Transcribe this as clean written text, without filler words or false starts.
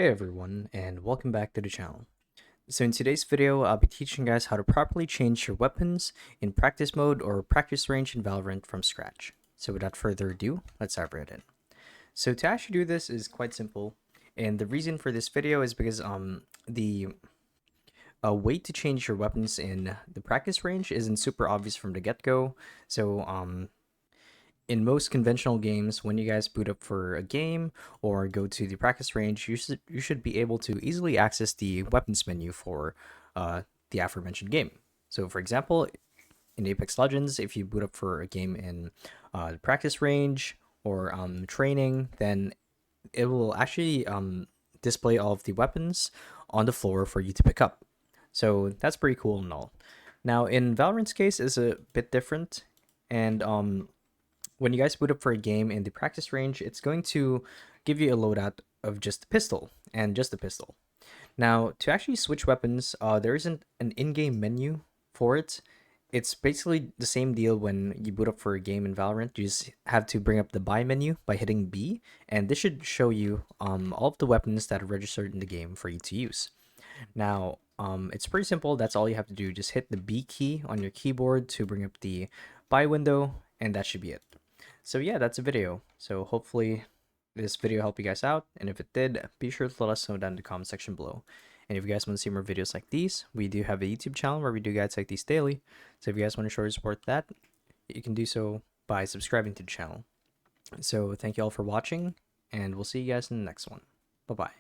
Hey everyone, and welcome back to the channel. So in today's video, I'll be teaching you guys how to properly change your weapons in practice mode or practice range in Valorant from scratch. So without further ado, let's dive right in. So to actually do this is quite simple, and the reason for this video is because the way to change your weapons in the practice range isn't super obvious from the get-go. So in most conventional games, when you guys boot up for a game or go to the practice range, you should be able to easily access the weapons menu for the aforementioned game. So, for example, in Apex Legends, if you boot up for a game in the practice range or training, then it will actually display all of the weapons on the floor for you to pick up. So that's pretty cool and all. Now, in Valorant's case, is a bit different, and when you guys boot up for a game in the practice range, it's going to give you a loadout of just a pistol and just a pistol. Now, to actually switch weapons, there isn't an in-game menu for it. It's basically the same deal when you boot up for a game in Valorant. You just have to bring up the buy menu by hitting B, and this should show you all of the weapons that are registered in the game for you to use. Now, it's pretty simple. That's all you have to do. Just hit the B key on your keyboard to bring up the buy window, and that should be it. So yeah, that's a video. So hopefully this video helped you guys out, and if it did, be sure to let us know down in the comment section below. And if you guys want to see more videos like these, we do have a YouTube channel where we do guides like these daily. So if you guys want to show your support that, you can do so by subscribing to the channel. So thank you all for watching, and we'll see you guys in the next one. Bye bye.